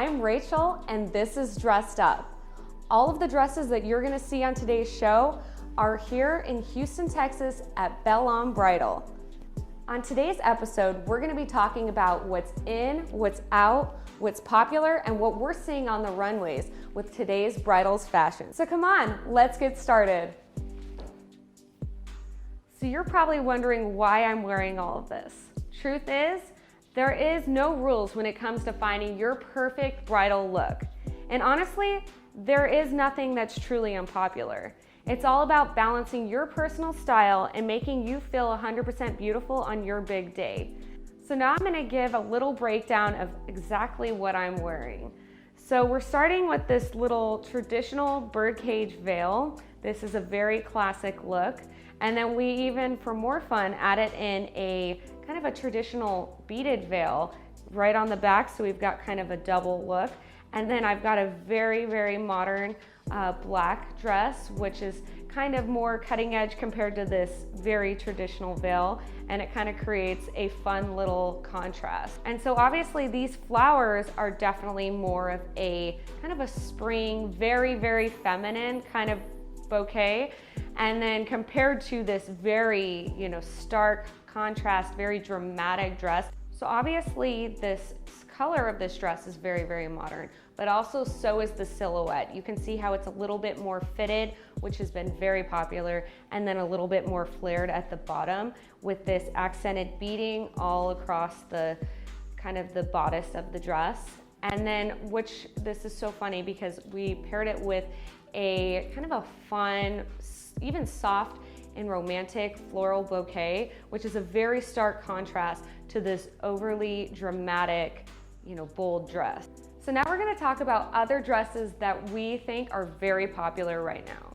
I'm Rachel, and this is Dressed Up. All of the dresses that you're gonna see on today's show are here in Houston, Texas at Belle Homme Bridal. On today's episode, we're gonna be talking about what's in, what's out, what's popular, and what we're seeing on the runways with today's bridals fashion. So come on, let's get started. So you're probably wondering why I'm wearing all of this. Truth is, there is no rules when it comes to finding your perfect bridal look. And honestly, there is nothing that's truly unpopular. It's all about balancing your personal style and making you feel 100% beautiful on your big day. So now I'm gonna give a little breakdown of exactly what I'm wearing. So we're starting with this little traditional birdcage veil. This is a very classic look. And then we even, for more fun, added in a kind of a traditional beaded veil right on the back. So we've got kind of a double look. And then I've got a very, very modern black dress, which is kind of more cutting edge compared to this very traditional veil. And it kind of creates a fun little contrast. And so obviously these flowers are definitely more of a kind of a spring, very, very feminine kind of bouquet. And then compared to this very, stark contrast, very dramatic dress. So obviously this color of this dress is very, very modern, but also so is the silhouette. You can see how it's a little bit more fitted, which has been very popular, and then a little bit more flared at the bottom with this accented beading all across the kind of the bodice of the dress. And then, this is so funny because we paired it with a kind of a fun, even soft and romantic floral bouquet, which is a very stark contrast to this overly dramatic, bold dress. So now we're gonna talk about other dresses that we think are very popular right now.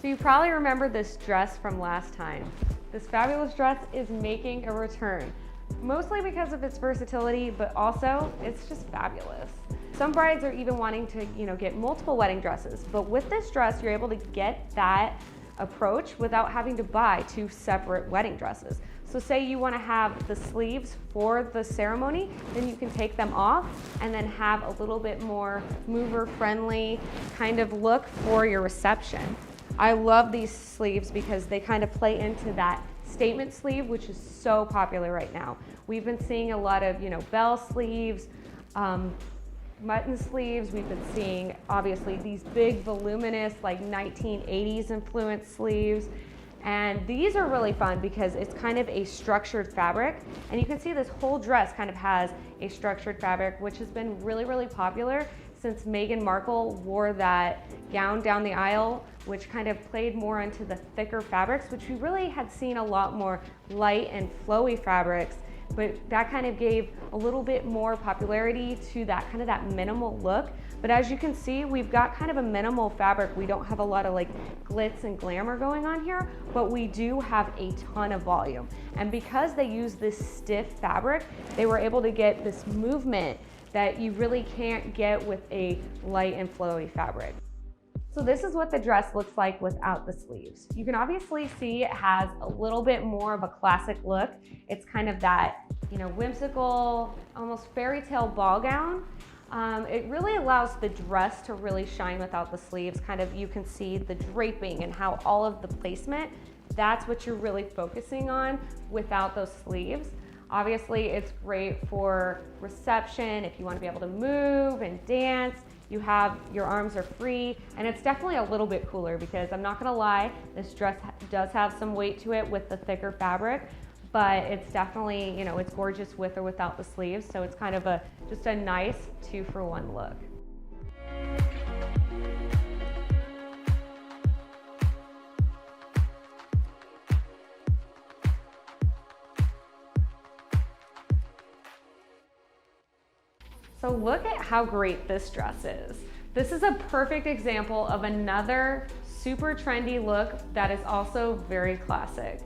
So you probably remember this dress from last time. This fabulous dress is making a return, mostly because of its versatility, but also it's just fabulous. Some brides are even wanting to, get multiple wedding dresses, but with this dress, you're able to get that approach without having to buy two separate wedding dresses. So say you want to have the sleeves for the ceremony, then you can take them off and then have a little bit more mover-friendly kind of look for your reception. I love these sleeves because they kind of play into that statement sleeve, which is so popular right now. We've been seeing a lot of, bell sleeves, mutton sleeves. We've been seeing, obviously, these big, voluminous, like 1980s influenced sleeves. And these are really fun because it's kind of a structured fabric. And you can see this whole dress kind of has a structured fabric, which has been really, really popular since Meghan Markle wore that gown down the aisle, which kind of played more into the thicker fabrics, which we really had seen a lot more light and flowy fabrics, but that kind of gave a little bit more popularity to that kind of that minimal look. But as you can see, we've got kind of a minimal fabric. We don't have a lot of like glitz and glamour going on here, but we do have a ton of volume. And because they use this stiff fabric, they were able to get this movement that you really can't get with a light and flowy fabric. So this is what the dress looks like without the sleeves. You can obviously see it has a little bit more of a classic look. It's kind of that, whimsical, almost fairy tale ball gown. It really allows the dress to really shine without the sleeves. Kind of, you can see the draping and how all of the placement, that's what you're really focusing on without those sleeves. Obviously, it's great for reception, if you want to be able to move and dance. Your arms are free, and it's definitely a little bit cooler because I'm not gonna lie, this dress does have some weight to it with the thicker fabric, but it's definitely, it's gorgeous with or without the sleeves, so it's kind of just a nice 2-for-1 look. So look at how great this dress is. This is a perfect example of another super trendy look that is also very classic.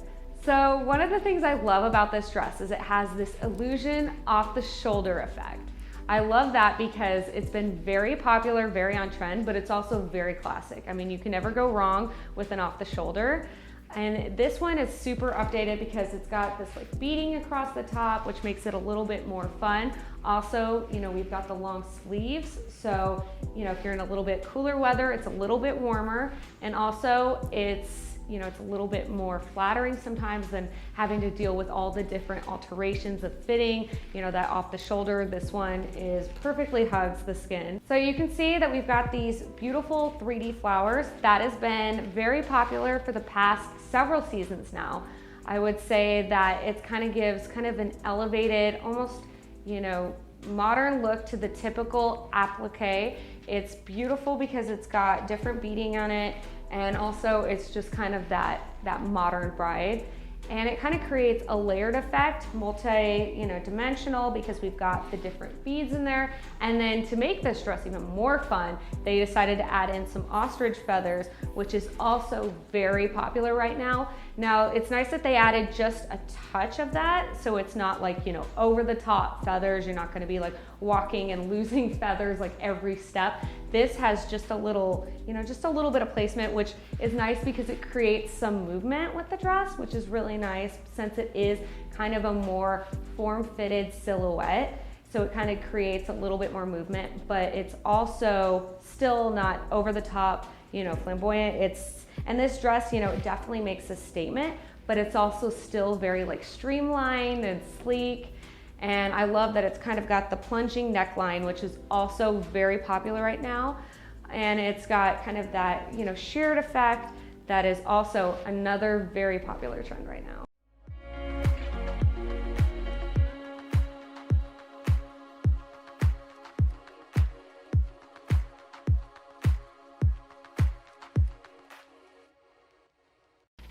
So one of the things I love about this dress is it has this illusion off the shoulder effect. I love that because it's been very popular, very on trend, but it's also very classic. I mean, you can never go wrong with an off the shoulder. And this one is super updated because it's got this like beading across the top, which makes it a little bit more fun. Also, you know, we've got the long sleeves. So, you know, if you're in a little bit cooler weather, it's a little bit warmer. And also it's, you know, it's a little bit more flattering sometimes than having to deal with all the different alterations of fitting. You know, that off the shoulder, this one is perfectly hugs the skin. So you can see that we've got these beautiful 3D flowers. That has been very popular for the past several seasons now. I would say that it kind of gives kind of an elevated, almost, you know, modern look to the typical applique. It's beautiful because it's got different beading on it, and also it's just kind of that modern bride. And it kind of creates a layered effect, dimensional, because we've got the different beads in there. And then to make this dress even more fun, they decided to add in some ostrich feathers, which is also very popular right now. Now, it's nice that they added just a touch of that, so it's not like, you know, over the top feathers. You're not gonna be like walking and losing feathers like every step. This has just a little, you know, just a little bit of placement, which is nice because it creates some movement with the dress, which is really nice since it is kind of a more form-fitted silhouette. So it kind of creates a little bit more movement, but it's also still not over the top, you know, flamboyant. And this dress, you know, it definitely makes a statement, but it's also still very like streamlined and sleek. And I love that it's kind of got the plunging neckline, which is also very popular right now. And it's got kind of that, you know, sheared effect that is also another very popular trend right now.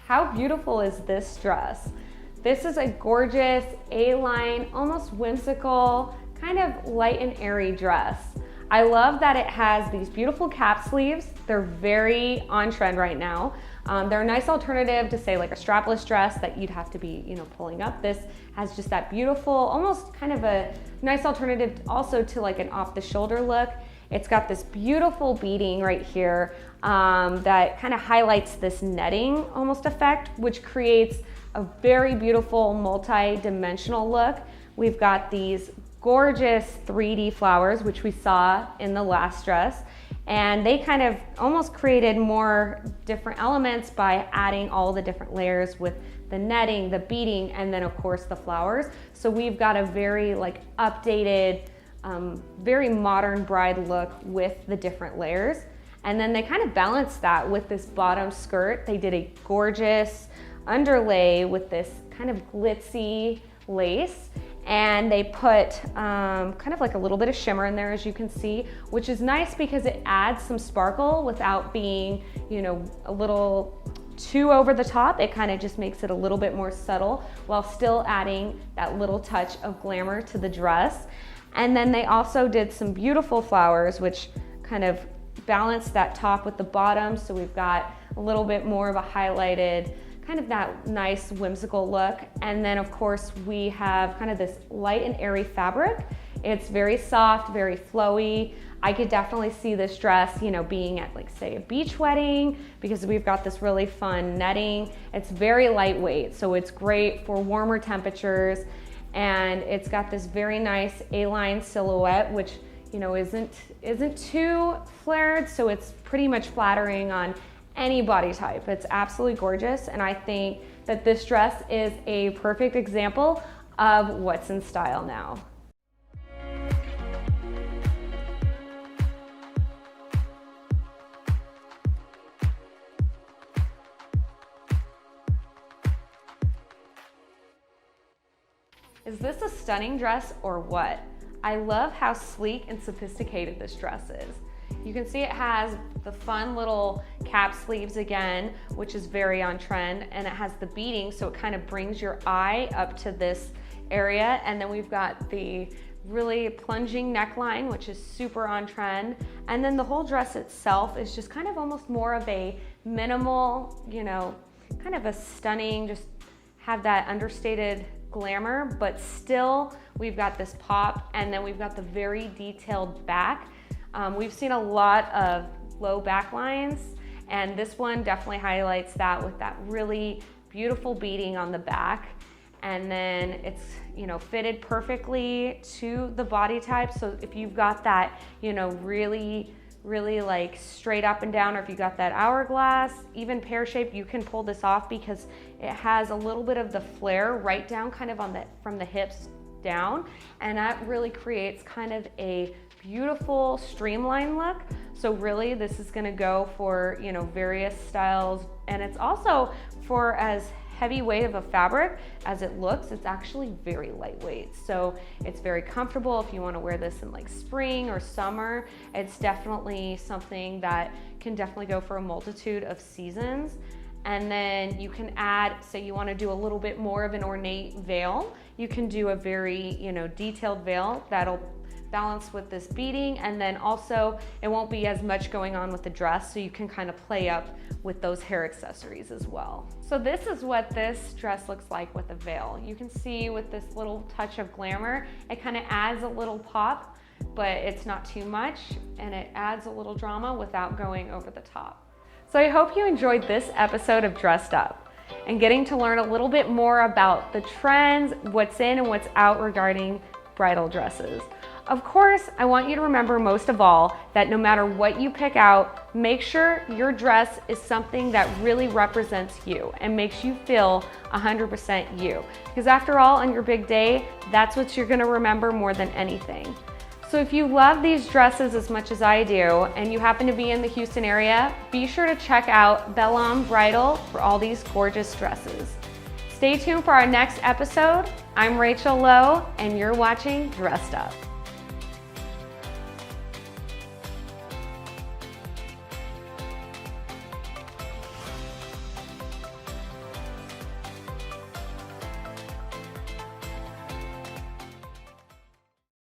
How beautiful is this dress? This is a gorgeous A-line, almost whimsical, kind of light and airy dress. I love that it has these beautiful cap sleeves. They're very on trend right now. They're a nice alternative to say like a strapless dress that you'd have to be, you know, pulling up. This has just that beautiful, almost kind of a nice alternative also to like an off the shoulder look. It's got this beautiful beading right here that kind of highlights this netting almost effect, which creates a very beautiful multi-dimensional look. We've got these gorgeous 3D flowers, which we saw in the last dress, and they kind of almost created more different elements by adding all the different layers with the netting, the beading, and then of course the flowers. So we've got a very like updated, very modern bride look with the different layers. And then they kind of balanced that with this bottom skirt. They did a gorgeous underlay with this kind of glitzy lace, and they put kind of like a little bit of shimmer in there, as you can see, which is nice because it adds some sparkle without being, you know, a little too over the top. It kind of just makes it a little bit more subtle while still adding that little touch of glamour to the dress. And then they also did some beautiful flowers, which kind of balanced that top with the bottom. So we've got a little bit more of a highlighted, kind of that nice whimsical look. And then of course we have kind of this light and airy fabric. It's very soft, very flowy. I could definitely see this dress, you know, being at like say a beach wedding because we've got this really fun netting. It's very lightweight, so it's great for warmer temperatures. And it's got this very nice A-line silhouette, which, you know, isn't too flared, so it's pretty much flattering on any body type. It's absolutely gorgeous, and I think that this dress is a perfect example of what's in style now. Is this a stunning dress or what? I love how sleek and sophisticated this dress is. You can see it has the fun little cap sleeves again, which is very on trend, and it has the beading, so it kind of brings your eye up to this area. And then we've got the really plunging neckline, which is super on trend. And then the whole dress itself is just kind of almost more of a minimal, you know, kind of a stunning, just have that understated glamour, but still we've got this pop, and then we've got the very detailed back. We've seen a lot of low back lines, and this one definitely highlights that with that really beautiful beading on the back. And then it's, you know, fitted perfectly to the body type. So if you've got that, you know, really like straight up and down, or if you got that hourglass, even pear shape, you can pull this off because it has a little bit of the flare right down kind of on from the hips down. And that really creates kind of a beautiful streamline look. So really this is gonna go for, you know, various styles. And it's also for as heavyweight of a fabric as it looks, it's actually very lightweight. So it's very comfortable if you want to wear this in like spring or summer. It's definitely something that can definitely go for a multitude of seasons. And then you can add, say you want to do a little bit more of an ornate veil, you can do a very, you know, detailed veil that'll balance with this beading, and then also it won't be as much going on with the dress, so you can kind of play up with those hair accessories as well. So this is what this dress looks like with a veil. You can see with this little touch of glamour, it kind of adds a little pop, but it's not too much, and it adds a little drama without going over the top. So I hope you enjoyed this episode of Dressed Up and getting to learn a little bit more about the trends, what's in and what's out regarding bridal dresses. Of course, I want you to remember most of all that no matter what you pick out, make sure your dress is something that really represents you and makes you feel 100% you. Because after all, on your big day, that's what you're gonna remember more than anything. So if you love these dresses as much as I do, and you happen to be in the Houston area, be sure to check out Bellum Bridal for all these gorgeous dresses. Stay tuned for our next episode. I'm Rachel Lowe, and you're watching Dressed Up.